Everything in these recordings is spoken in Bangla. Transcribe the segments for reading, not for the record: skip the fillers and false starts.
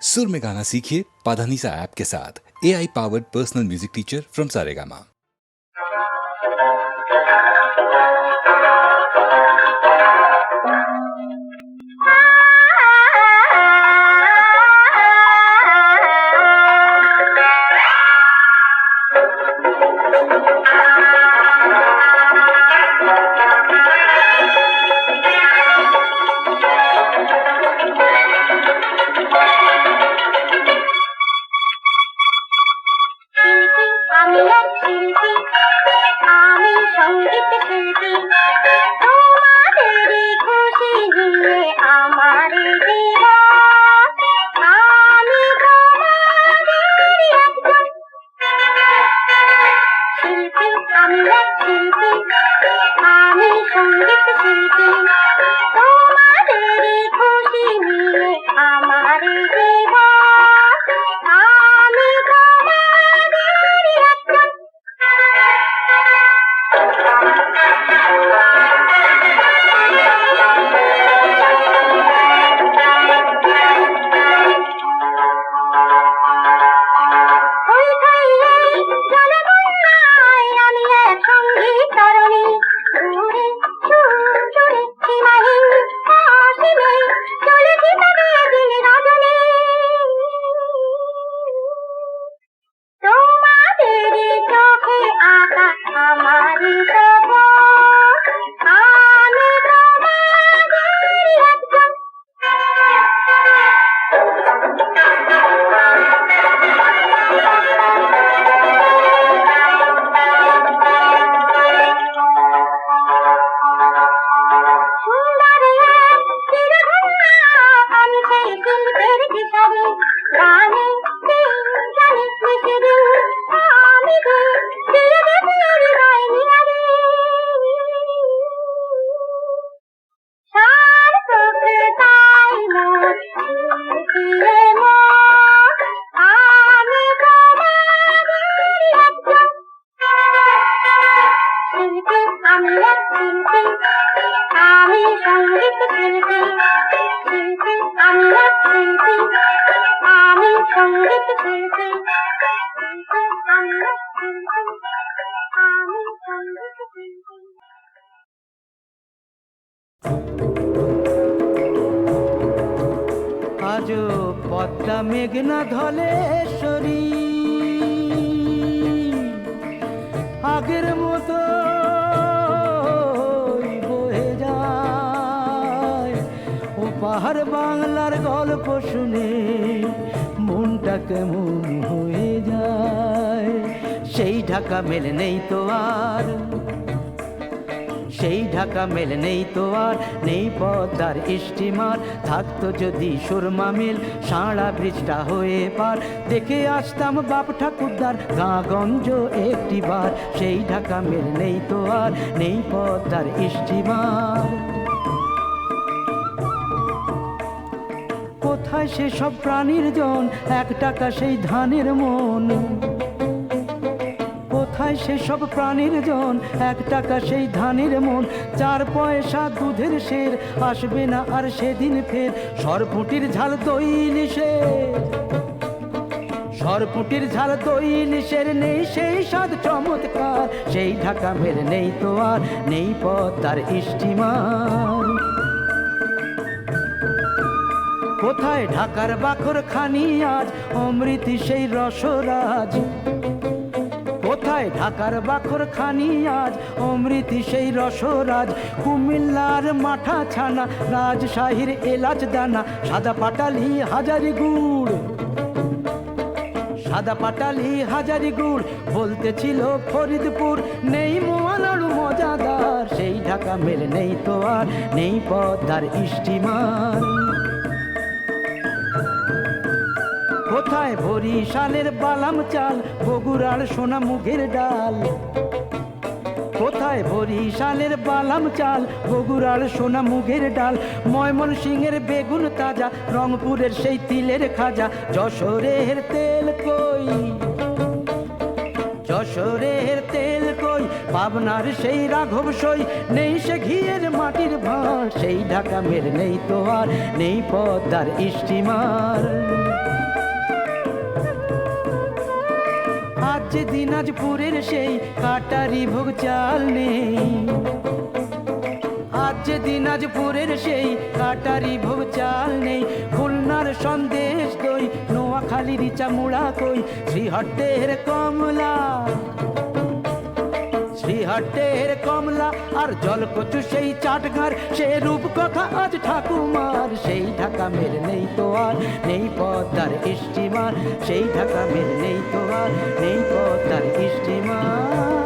सुर में गाना सीखिए पाधानीसा ऐप के साथ। AI powered personal music teacher from Saregama. আজো পদ্মা মেঘনা ধলেশ্বরী আগের মতো বয়ে যায় ও পাহাড় বাংলার গল্প শুনে মনটা কেমন হয়ে যায়। সেই ঢাকা মেল নেই তো আর, সেই ঢাকা মেল নেই তো আর, নেই পদ্মার স্টিমার। থাকতো যদি সুরমা মিল সাঁড়া ব্রিজটা হয়ে পার, দেখে আসতাম বাপ ঠাকুরদার গাঁগঞ্জ একটিবার। সেই ঢাকা মেল নেই তো আর, নেই পদ্মার স্টিমার। কোথায় সেসব প্রাণীর জন, 1 টাকা সেই ধানের মন। কোথায় সেসব প্রাণীর জন, 1 টাকা সেই ধানের মন। 4 পয়সা দুধের শের, আসবে না আর সেদিন ফের। সরপুটির ঝাল দই ইলিশের, সরপুটির ঝাল দই ইলিশের নেই সেই স্বাদ চমৎকার। সেই ঢাকা মেল নেই তো আর, নেই পদ্মার স্টিমার। কোথায় ঢাকার বাখর খানি আজ, অমৃতি সেই রসরাজ। কোথায় ঢাকার বাখর খানি আজ, অমৃতি সেই রসরাজ। কুমিল্লার মাঠা ছানা, রাজশাহীর এলাচ দানা। সাদা পাটালি হাজারি গুড়, সাদা পাটালি হাজারি গুড়। বলতেছিল ফরিদপুর নেই মোয়ানাড়ু মজাদার। সেই ঢাকা মেল নেই তো আর, নেই পদ্মার স্টিমার। কোথায় বরিশালের বালাম চাল, বগুড়ার সোনা মুগের ডাল। কোথায় বরিশালের বালাম চাল, বগুড়ার সোনা মুগের ডাল। ময়মনসিংহের বেগুন তাজা, রংপুরের সেই তিলের খাজা। যশোরের তেল কই, যশোরের তেল কই। পাবনার সেই রাঘব সই, নেই সে ঘিয়ের মাটির ভাঁড়। সেই ঢাকা মেল নেই তো আর, নেই পদ্মার স্টিমার। যে দিনাজপুরের সেই কাটারি ভোগ চাল নেই, আজ যে দিনাজপুরের সেই কাটারি ভোগ চাল নেই, খুলনার সন্দেশ দই, নোয়াখালীর চামুড়া কই, শ্রীহট্টের কমলা, শ্রীহট্টের কমলা আর জলকচু সেই চাটগাঁর, সে রূপ কথা আজ ঠাকুমার। সেই ঢাকা মের নেই তো আর, নেই পদ্মার স্টিমার, সেই ঢাকা মের নেই তো আর, নেই পদ্মার স্টিমার।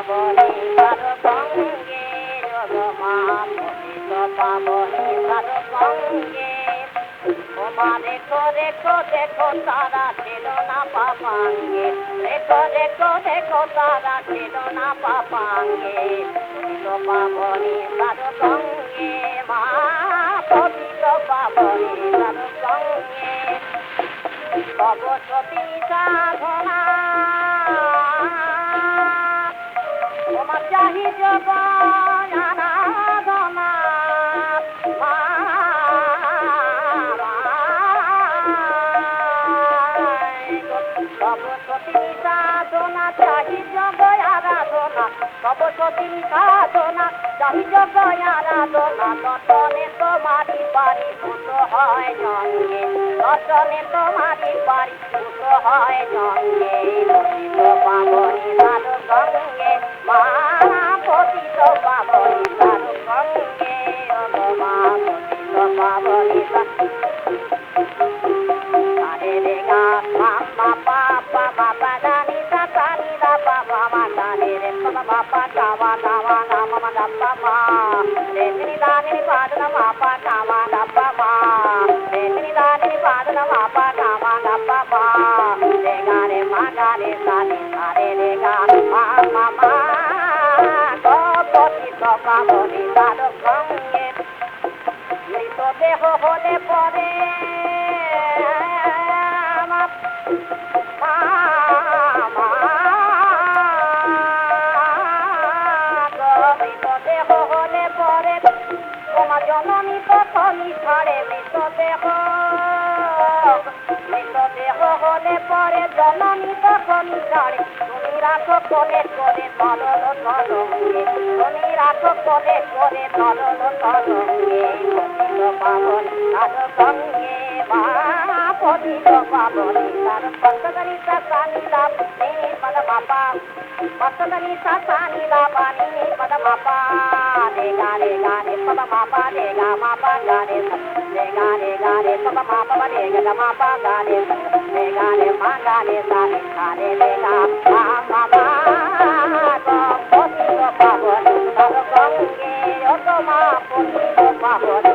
পাবনি সাধু সঙ্গে মা পতিত পাবনি সাধু সঙ্গে ওমা দেখো দেখো দেখো তারা ছিল না পাপাঙ্গে দেখো দেখো দেখো তারা ছিল না পাপাঙ্গে পতিত পাবনি সাধু সঙ্গে মা পতিত পাবনি সাধু সঙ্গে তব সতী সাধনা ওমা চাহি জগ আরাধনা তব সতী সাধনা চাহি জগ আরাধনা তব সতী সাধনা চাহি জগ আরাধনা দর্শনে তোমারি বাড়ি ভূত হয় জন্মে দর্শনে তোমারি বাড়ি ভূত হয় জন্মে পতিত পাবনি সাধু সঙ্গে মা পতিত পাবনি সাধু সঙ্গে মা পতিত পাবনি সারে রে গা মা পা পা মা পা দা নি সা সা নি দা পা মা মা দা নি রে পা মা পা দা মা না মা মা দা পা মা রে নি দা নি পা দা মা পা দা মা দা পা মা রে নি দা নি পা দা মা পা দা মা দা পা মা রে গা রে মা গা রে সা নি সা রে রে গা মা মা মা গো পতিত পাবনি সাধু সঙ্গে মৃত দেহ হলে পরে জননী তখনই ছাড়ে মৃতদেহ মৃতদেহ হলে পরে জননী তখনই ছাড়ে তুমি রাখো কোলে করে তরল তরঙ্গে তুমি রাখো কোলে করে তরল তরঙ্গে পতিত পাবনি সাধু সঙ্গে মা পতিত পাবনি সাধু পতগরি সানি লাভ নি পদ মাপা পতগরি সানি লাভ নি পদ মাপা রে গা রে পদ মাপা রে গা মাপা গা রে গা রে পদ মাপা রে গা মাপা গা রে মা গা রে সা রে গা মা মা মা গো পতিত পাবনি সাধু সঙ্গে ও গো মা পতিত পাবনি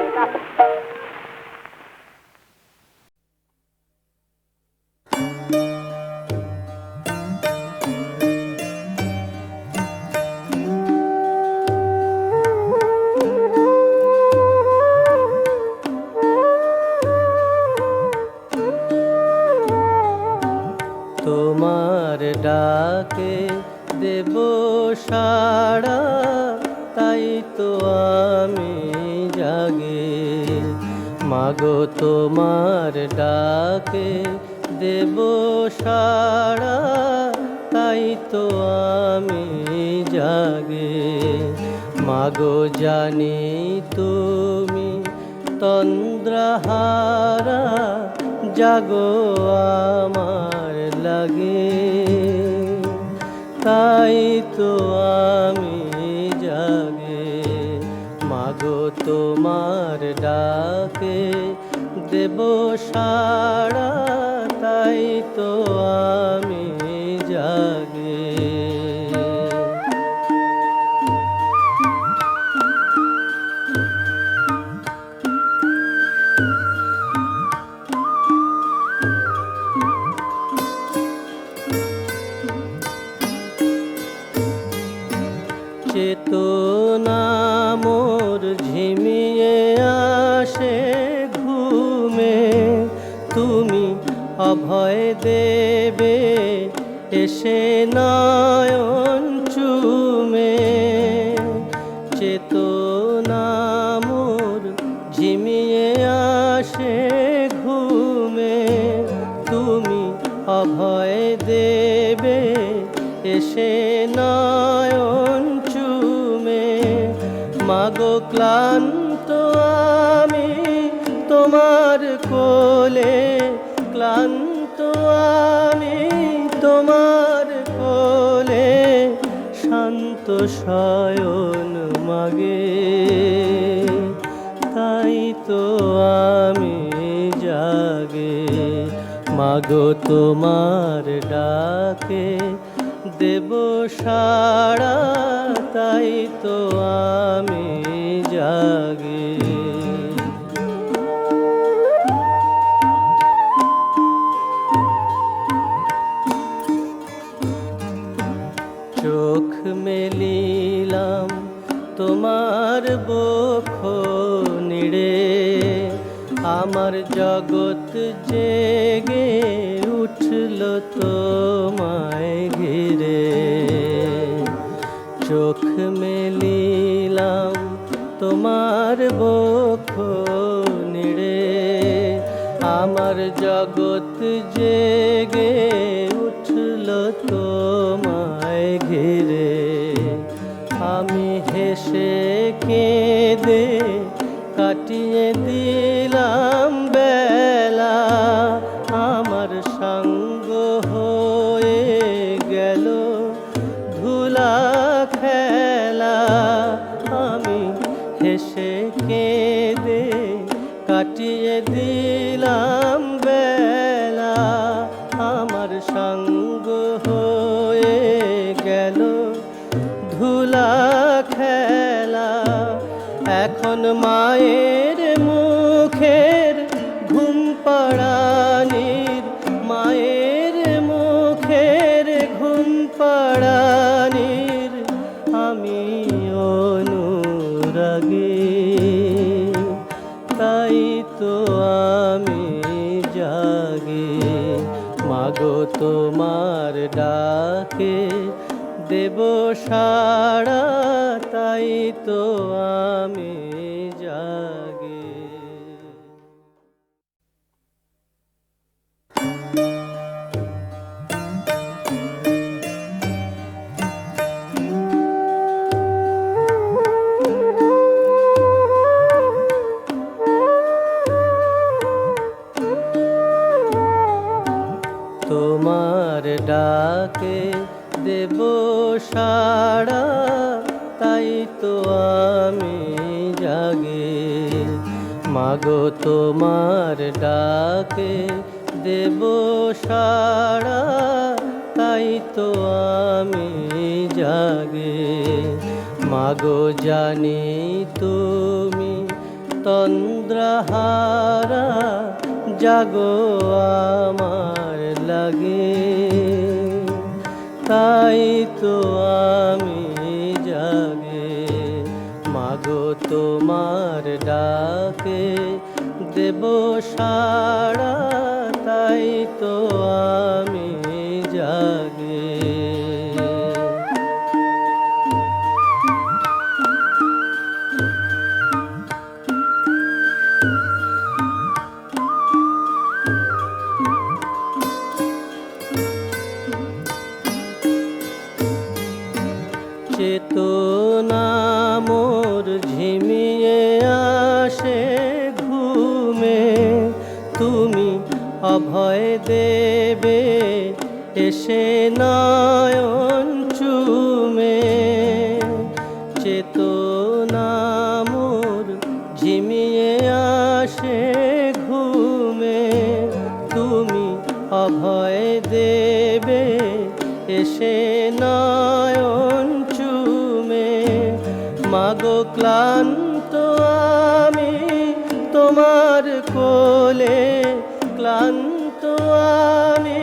তোমার ডাকে দেব সাড়া তাই তো আমি জাগে মাগো তোমার ডাকে দেব সাড়া তাই তো আমি জাগে মাগো জানি তুমি তন্দ্রাহারা জাগো আমার লাগে তাই তো আমি জাগে মাগো তোমার ডাকে দেব সাড়া তাই তো আমি জাগে চেতনা মোর ঝিমিয়ে আসে ঘুমে তুমি অভয় দেবে এসে নয়ন চুমে চেতনা মোর ঝিমিয়ে আসে ঘুমে তুমি অভয় দেবে এসে নয়ন চুমে মাগো ক্লান্ত আমি তোমার কোলে ক্লান্ত আমি তোমার কোলে শান্ত শয়ন মাগে তাই তো আমি জাগে মাগো তোমার ডাকে দেব সাড়া, তাই তো আমি জাগি। চোখ মেলিলাম তোমার বক্ষ নিড়ে, আমার জগৎ জেগে উঠল তোমায় ঘিরে। চোখ মেলিলাম তোমার বক্ষ নিড়ে, আমার জগৎ জেগে উঠল তোমায় ঘিরে। আমি হেসে কেঁদে কাটিয়ে দিলাম বেলা, আমার সঙ্গ হয়ে গেল ধুলা খেলা। আমি হেসে কেঁদে কাটিয়ে দিলাম বেলা, আমার সঙ্গ হয়ে গেল ধুলা খেলা। এখন মায়ের মুখের ঘুম পাড়ানির, মায়ের মুখের ঘুম পাড়ানির আমি অনুরাগী। তাই তো আমি জাগি, মাগো তোমার ডাকে দেব সাড়া, তাই তো আমি জাগি। তোমার ডাকে দেব সাড়া, তাই তো আমি জাগি। মাগো তোমার ডাকে দেব সাড়া, তাই তো আমি জাগি। মাগো জানি তুমি তন্দ্রাহারা, জাগো আমার লাগে। তাই তো আমি জাগে, মাগো তোমার ডাকে দেব সাড়া, তাই তো আমি জাগে। চেতনা মোর ঝিমিয়ে আসে ঘুমে, তুমি অভয় দেবে এসে নয়ন চুমে। চেতনা মোর ঝিমিয়ে আসে ঘুমে, তুমি অভয় দেবে এসে নয়ন চুমে। মাগো ক্লান্ত আমি তোমার কোলে, ক্লান্ত আমি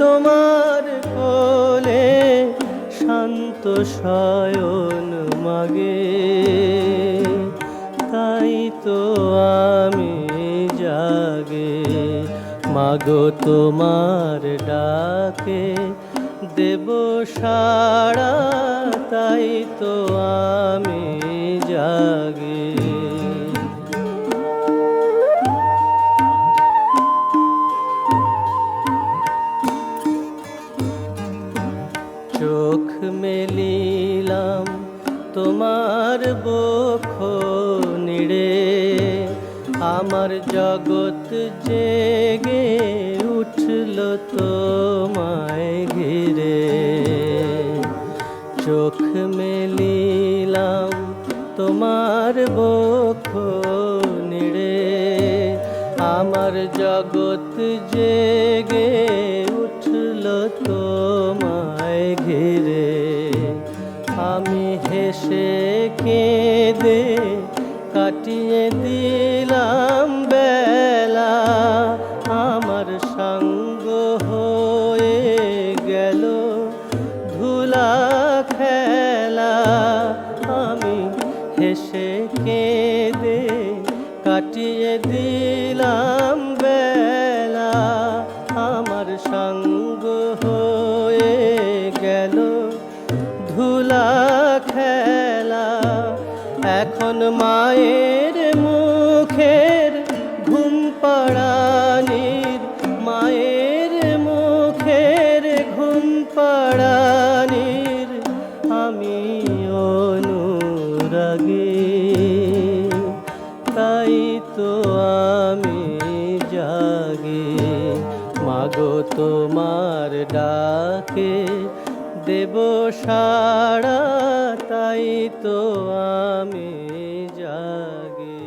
তোমার কোলে, শান্ত শয়ন মাগে। তাই তো আমি জাগে, মাগো তোমার ডাকে দেব সাড়া, তাই তো আমি জাগি। চোখ মেলিলাম তোমার বক্ষ নিড়ে, আমার জগৎ জেগে উঠল তোমায় ঘিরে। চোখ মেলিলাম তোমার বক্ষ নিড়ে, আমার আমার জগৎ জেগে উঠল তোমায় ঘিরে, আমি হেসে কেঁদে কাটিয়ে দিলাম বেলা, আমার সঙ্গ হয়ে গেল ধুলা খেলা, আমি হেসে কেঁদে কাটিয়ে দিলাম বেলা, আমার সঙ্গ হয়ে গেল ধুলা খেলা। এখন মায়ের মুখের ঘুম পাড়ানির, মায়ের মুখের ঘুম পাড়ানির আমি অনুরাগী, তাই তো আমি জাগি। মাগো তোমার ডাকে দেব সাড়া, তাই তো আমি জাগি।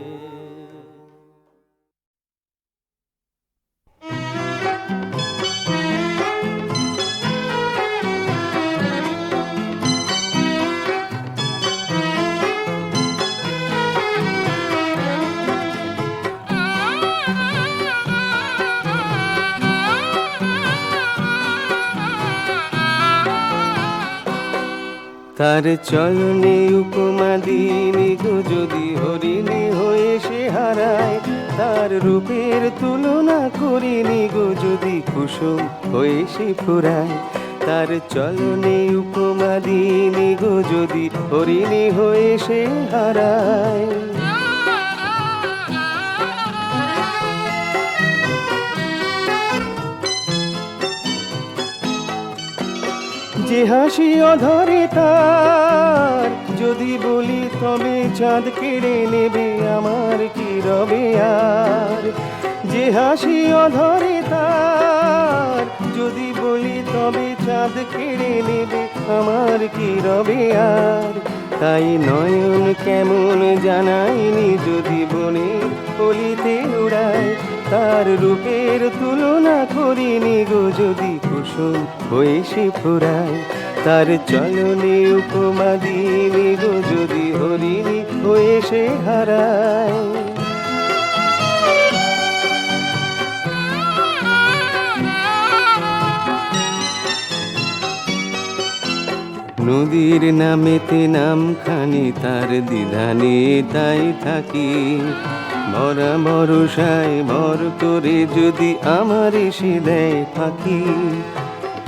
তার চলনে উপমা দিনি গো যদি হরিণী হয়ে সে হারায়, তার রূপের তুলনা করিনি গো যদি কুসুম হয়ে সে ফুরায়। তার চলনে উপমা দিনি গো যদি হরিণী হয়ে সে হারায়। যে হাসি অধরে তার যদি বলি তবে চাঁদ কেড়ে নেবে আমার কি রবে আর। যে হাসি অধরে তার যদি বলি তবে চাঁদ কেড়ে নেবে আমার কি রবে আর। তাই নয়ন কেমন জানাইনি যদি বনে কলিতে উড়ায়, তার রূপের তুলনা করিনি গো যদি কুসুম হয়ে সে ফুরায়। তার চলনে উপমা দিনি গো যদি হরিণী হয়ে সে হারায়। নদীর নামেতে নামখানি তার দ্বিধানে তাই থাকি, মরা ভরসায় ভর করে যদি আমার এসে দেয় ফাঁকি।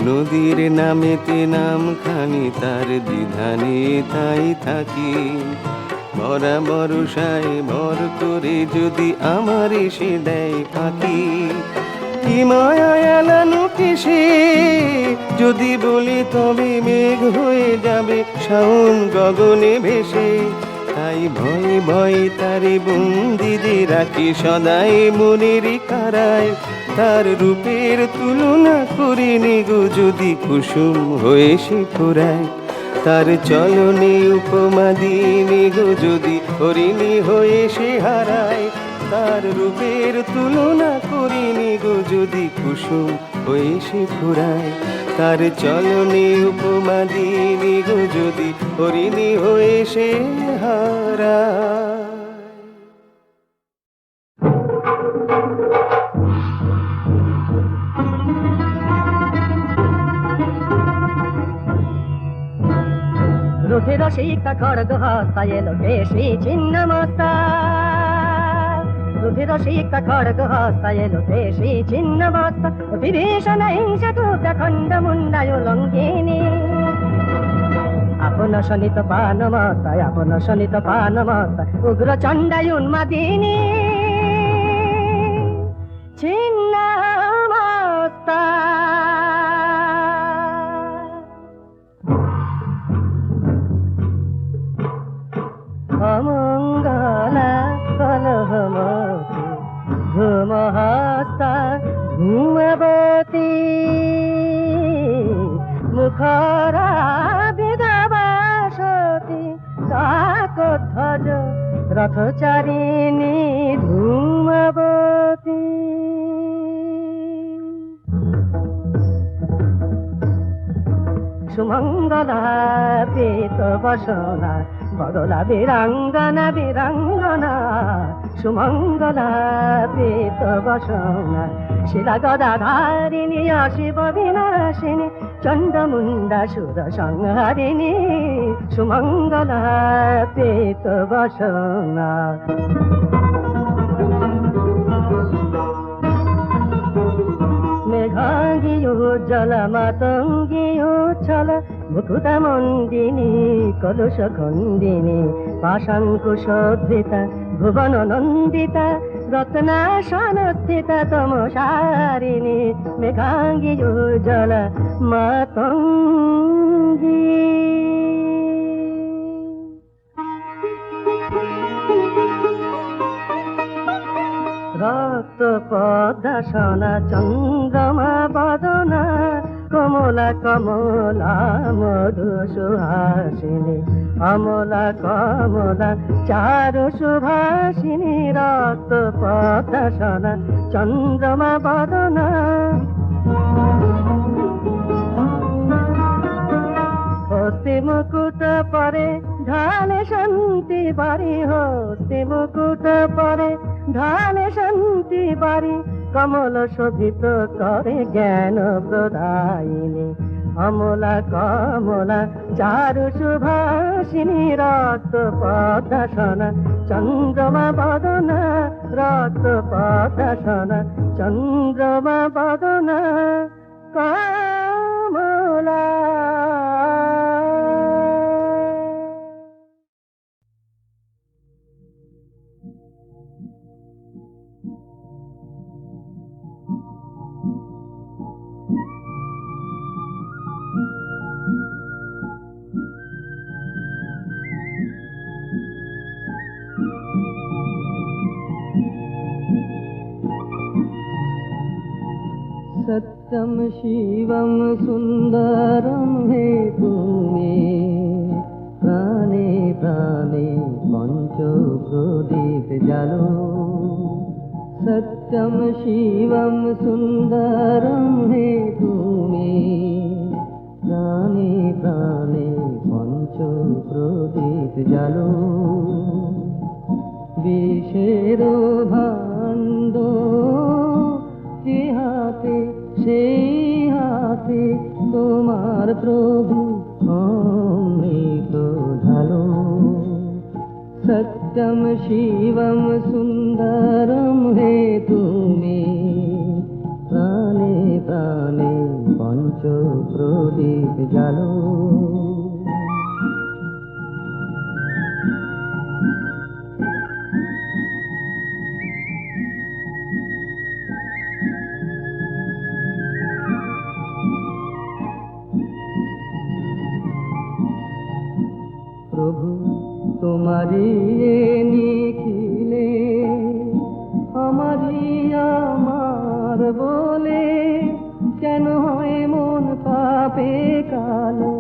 নদীর নামেতে নামখানি তার দ্বিধানে তাই থাকি, মরা ভরসায় ভর করে যদি আমার এসে দেয় ফাঁকি। কি মায়া এলানো কেসে যদি বলি তবে মেঘ হয়ে যাবে শাওন গগনে ভেসে। তাই ভয়ে ভয়ে তারে বন্দি যে রাখি সদাই মনের কারায়। তার রূপের তুলনা করিনি গো যদি কুসুম হয়ে সে ফুরায়। তার চলনে উপমা দিনি গো যদি হরিণী হয়ে সে হারায়। তার রূপের তুলনা করিনি গো যদি কুসুম হয়ে সে ফুরায়। তার চলনে উপমা দিনি গো যদি হরিণী হয়ে সে হারায়। রুধির শিক্ষা খড়গ হস্তায় এলো কেশী ছিন্ন মস্তা। রুধির শিক্ষা খড়গ হস্তায় এলো কেশী ছিন্ন মস্তা। বিভীষণ হিংসা দূত খণ্ড মুন্ডায় লঙ্ঘিনী। আপন শনিত পানমতা, আপন শনিত পানমতা, উগ্র চণ্ডায় উন্মাদিনী। ছিন্ন মস্তা অমঙ্গলা কলহমতি ধূমহস্তা ধূমবতী। মুখরা বিধবাসতী কাকধ্বজ রথচারিণী ধূমবতী। সুমঙ্গলা পেত বসনা বদলা বীরাঙ্গনা বীরাঙ্গনা সুমঙ্গলা পেত বসনা শিলা গদাধারিণী অশিব বিনাশিনী চণ্ডমুণ্ডা সুর সংহারিণী সুমঙ্গলা পেত বসনা মেঘাঙ্গিও জলমাতঙ্গিও ছল মুকুটমণ্ডিনী কলুষ খণ্ডিনী পাশাঙ্কুশোদ্ধৃতা ভুবন নন্দিতা রত্নাসনস্থিতা তমসারিণী মেঘাঙ্গিও জল মাতঙ্গী রক্ত পদ্মাসনা চন্দ্রমা বদনা কমলা কমলা মধু সুহাসিনী অমলা কমলা চারু সুভাষিনী রক্ত পদ্মাসনা চন্দ্রমা বদনা হস্তে মুকুট পরে ঢালে শান্তি বাড়ি হস্তে মুকুট পরে ঢালে শান্তি বাড়ি কমল শোভিত করে জ্ঞান প্রদায়িনী অমলা কমলা চারু সুভাষিনী রক্ত পদ্মাসনা চন্দ্রমা বদনা রক্ত পদ্মাসনা চন্দ্রমা বদনা কমলা सत्यम शिवम सुंदरम हे तुम्हें प्राणे प्राणे पंच प्रदीप जालो सत्यम शिवम सुंदरम हे तुम्हें प्राणे प्राणे पंच प्रदीप जालो विषेर भाण्ड যে হাতে সেই হাতে তোমার প্রভু অমৃত ঢালো সত্যম শিবম সুন্দরম হে তুমি প্রাণে প্রাণে পঞ্চ প্রদীপ জ্বালো প্রভু তোমারি নিখিলে আমারি আমার বলে কেন হয় মন পাপে কালো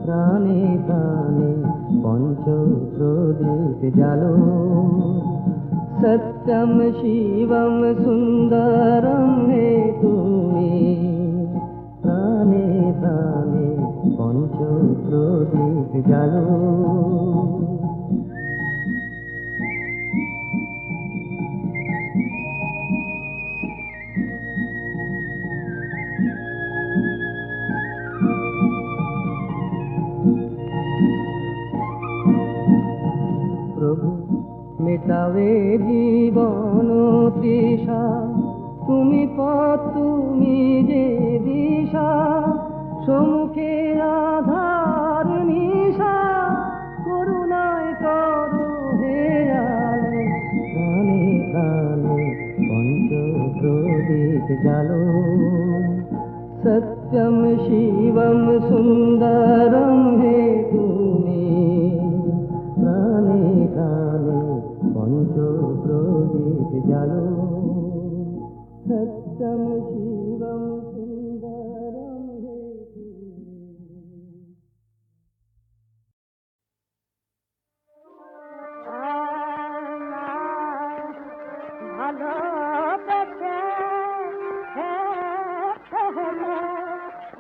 প্রাণে প্রাণে পঞ্চ প্রদীপ জ্বালো সত্যম শিবম সুন্দরম হে তুমি প্রাণে প্রাণে পঞ্চ প্রদীপ জ্বালো প্রভু মেটাবে জীবন তৃষা তুমি পথ তুমি যে দিশা সম্মুখে আধার নিশা করুণায় করো হে আলো প্রাণে প্রাণে পঞ্চ প্রদীপ জ্বালো সত্যম শিবম সুন্দরম হে তুমি প্রাণে প্রাণে পঞ্চ প্রদীপ জ্বালো সত্যম শিবম সুন্দরম হে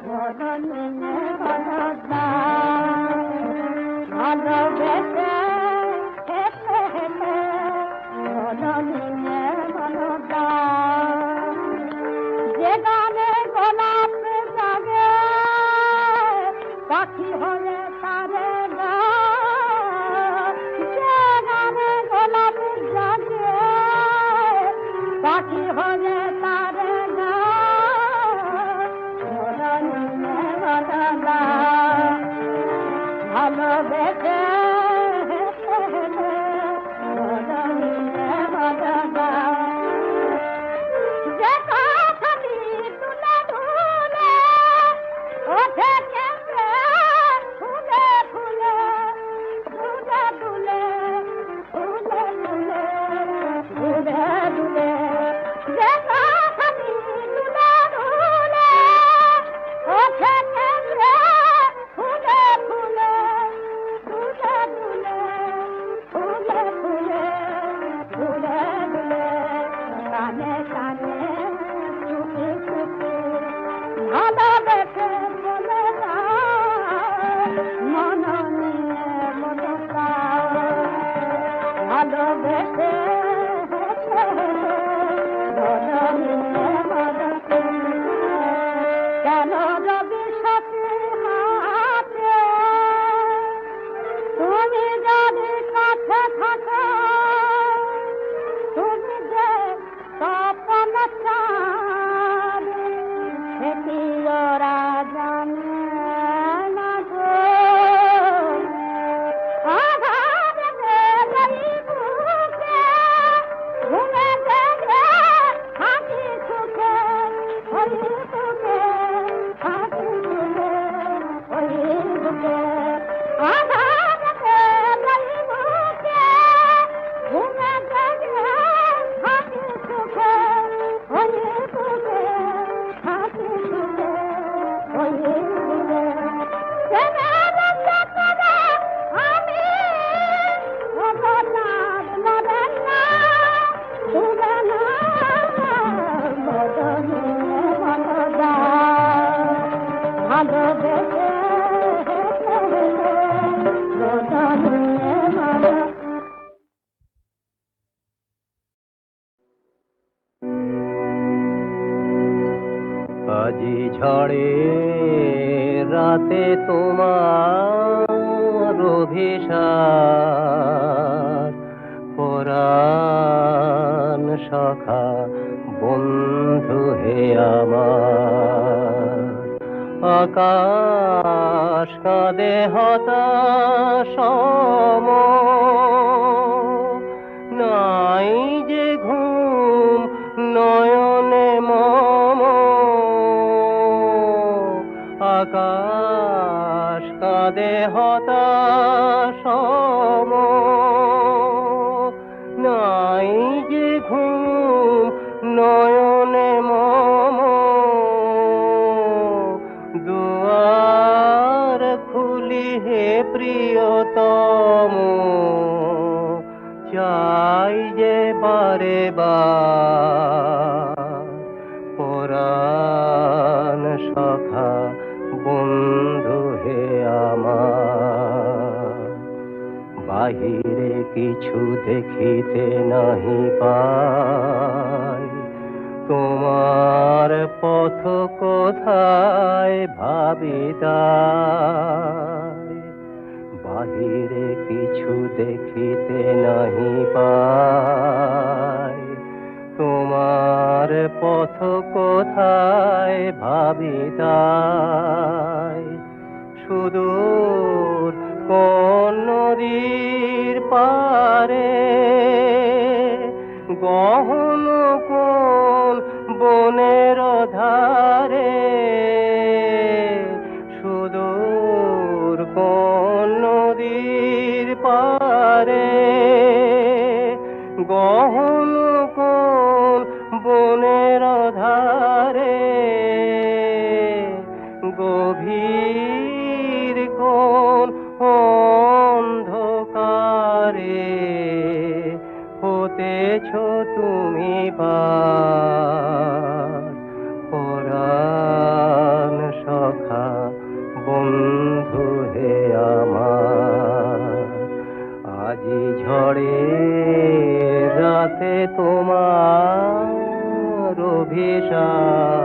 মরণে বনদা ভালোবেসে হেসে হেসে মরণে বনদা যে গানে গোলাপ জাগে পাখি হয়ে তারে গা যে গানে গোলাপ জাগে পাখি হয়ে তারে গা ভালোবেসে যে কথাটি তুলে তুলে ওঠে কেঁপে ফুলে ফুলে ফুলে ফুলে ফুলে ফুলে ফুলে ফুলে যে কথাটি তুলে তুলে ওঠে কেঁপে ফুলে ফুলে ফুলে ফুলে ফুলে ফুলে ফুলে ফুলে কানে কানে চুপি চুপি ভালোবেসে বলে না মন নিয়ে মনটা ভালোবেসে মন নিয়ে মনটা কেন রবি সাথে হাতে তুমি যদি কাছে থাকো তুমি যে তপন চাঁদ সেটি ওরা জানে না গো আধার দেবই বুকে ঘুমে দেখে হাসি সুখে ওই বুকে হাসি সুখে ওই বুকে আধার দেবই বুকে ঘুমে দেখে হাসি সুখে ওই বুকে হাসি সুখে ওই বুকে আমি অবতার মরে না তুলে না মদনে মনদা ভালোবেসে মদনে মনদা আজি ঝড়ে রাতে তোমার অভিসার পরাণ সখা বন্ধু হে আমার আকাশ কাঁদে হতাশ সম নাই যে ঘুম নয়নে মম আকাশ কাঁদে হতাশ সম নাই যে ঘুম নয়নে মম দুয়ার খুলি হে প্রিয়তম চাই যে বারে বার পরাণ সখা বন্ধু হে আমার বাহিরে কিছু দেখিতে নাহি পাই তোমার পথ কোথায় ভাবিতাই বাহিরে কিছু দেখিতে নাহি পাই তোমার পথ কোথায় ভাবিতাই সুদূর কোন নদীর পারে গহন কোন বনের ধারে সুদূর কোন নদীর পারে গহন কোন বনের ধারে গভীর কোন অন্ধকারে হতেছ তুমি পার পরাণ সখা আমার আজি ঝড়ে রাতে তোমার অভিশাপ